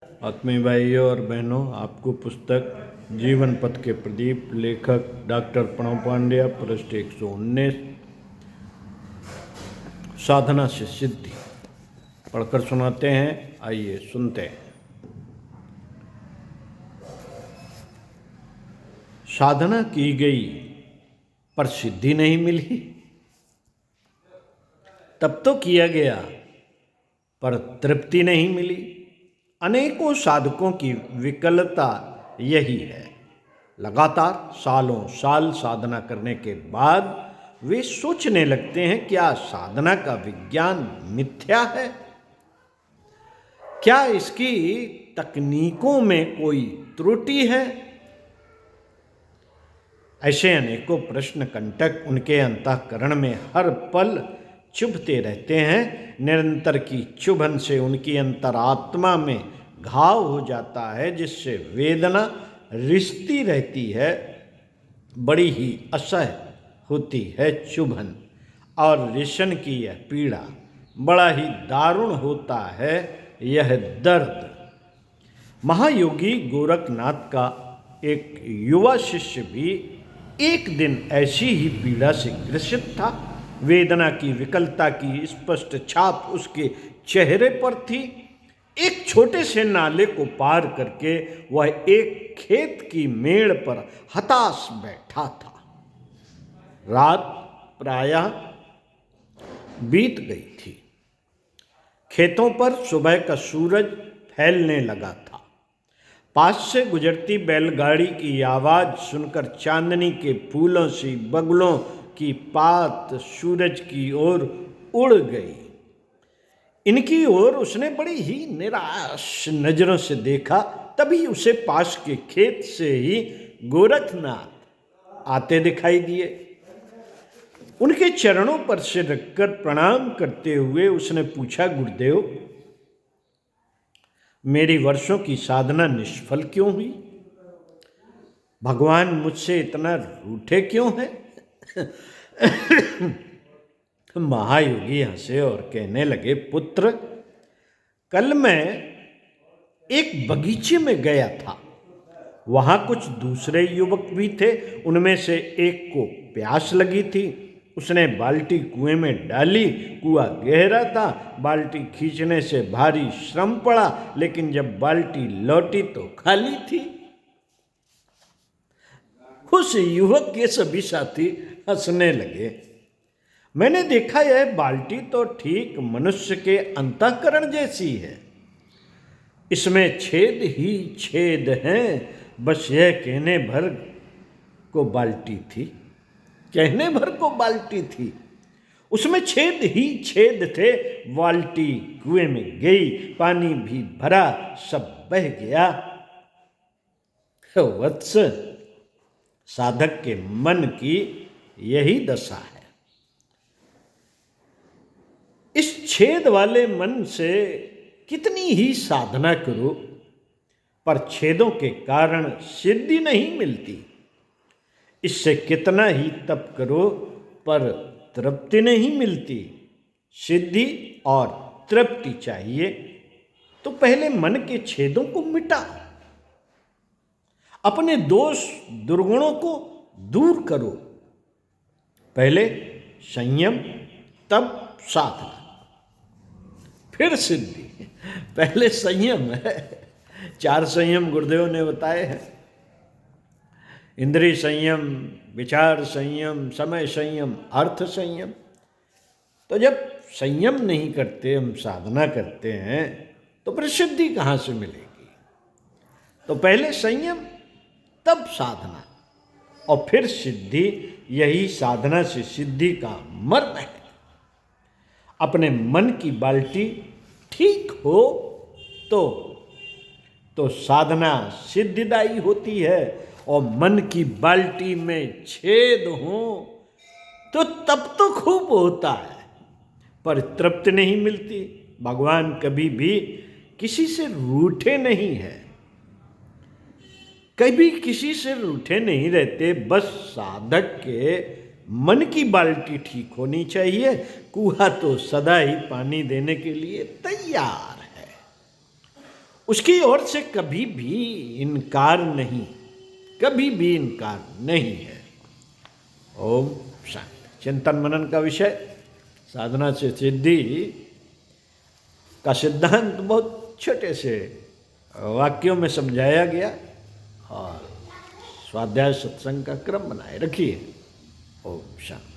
आत्मीय भाइयों और बहनों, आपको पुस्तक जीवन पथ के प्रदीप लेखक डॉक्टर प्रणव पांड्या पृष्ठ 119 साधना से सिद्धि पढ़कर सुनाते हैं। आइए सुनते हैं। साधना की गई पर सिद्धि नहीं मिली, तब तो किया गया पर तृप्ति नहीं मिली। अनेकों साधकों की विकलता यही है। लगातार सालों साल साधना करने के बाद वे सोचने लगते हैं, क्या साधना का विज्ञान मिथ्या है? क्या इसकी तकनीकों में कोई त्रुटि है? ऐसे अनेकों प्रश्न कंटक उनके अंतःकरण में हर पल चुभते रहते हैं। निरंतर की चुभन से उनकी अंतरात्मा में घाव हो जाता है, जिससे वेदना रिश्ती रहती है। बड़ी ही असह्य होती है चुभन, और रिशन की यह पीड़ा बड़ा ही दारुण होता है यह दर्द। महायोगी गोरखनाथ का एक युवा शिष्य भी एक दिन ऐसी ही पीड़ा से ग्रसित था। वेदना की विकलता की स्पष्ट छाप उसके चेहरे पर थी। एक छोटे से नाले को पार करके वह एक खेत की मेड़ पर हताश बैठा था। रात प्रायः बीत गई थी। खेतों पर सुबह का सूरज फैलने लगा था। पास से गुजरती बैलगाड़ी की आवाज सुनकर चांदनी के फूलों सी बगुलों की पात सूरज की ओर उड़ गई। इनकी ओर उसने बड़ी ही निराश नजरों से देखा। तभी उसे पास के खेत से ही गोरखनाथ आते दिखाई दिए। उनके चरणों पर सिर रखकर प्रणाम करते हुए उसने पूछा, गुरुदेव, मेरी वर्षों की साधना निष्फल क्यों हुई? भगवान मुझसे इतना रूठे क्यों हैं? महायोगी हंसे और कहने लगे, पुत्र, कल मैं एक बगीचे में गया था। वहां कुछ दूसरे युवक भी थे। उनमें से एक को प्यास लगी थी। उसने बाल्टी कुएं में डाली। कुआं गहरा था। बाल्टी खींचने से भारी श्रम पड़ा, लेकिन जब बाल्टी लौटी तो खाली थी। उस युवक के सभी साथी हंसने लगे। मैंने देखा, यह बाल्टी तो ठीक मनुष्य के अंतःकरण जैसी है। इसमें छेद ही छेद हैं। बस यह कहने भर को बाल्टी थी। कहने भर को बाल्टी थी। उसमें छेद ही छेद थे। बाल्टी कुएं में गई, पानी भी भरा, सब बह गया। वत्स, साधक के मन की यही दशा है। इस छेद वाले मन से कितनी ही साधना करो, पर छेदों के कारण सिद्धि नहीं मिलती। इससे कितना ही तप करो, पर तृप्ति नहीं मिलती। सिद्धि और तृप्ति चाहिए तो पहले मन के छेदों को मिटा, अपने दोष दुर्गुणों को दूर करो। पहले संयम, तब साधना, फिर सिद्धि। पहले संयम है। 4 संयम गुरुदेव ने बताए हैं। इंद्रिय संयम, विचार संयम, समय संयम, अर्थ संयम। तो जब संयम नहीं करते, हम साधना करते हैं, तो फिर सिद्धि कहाँ से मिलेगी? तो पहले संयम, तब साधना, और फिर सिद्धि। यही साधना से सिद्धि का मर्म है। अपने मन की बाल्टी ठीक हो तो साधना सिद्धिदायी होती है, और मन की बाल्टी में छेद हो तो तब तो खूब होता है, पर तृप्ति नहीं मिलती। भगवान कभी भी किसी से रूठे नहीं है, कभी किसी से रूठे नहीं रहते। बस साधक के मन की बाल्टी ठीक होनी चाहिए। कुआं तो सदा ही पानी देने के लिए तैयार है। उसकी ओर से कभी भी इनकार नहीं, कभी भी इनकार नहीं है। ओम शांति। चिंतन मनन का विषय साधना से सिद्धि का सिद्धांत बहुत छोटे से वाक्यों में समझाया गया और स्वाध्याय सत्संग का क्रम बनाए रखिए। ओम शांति।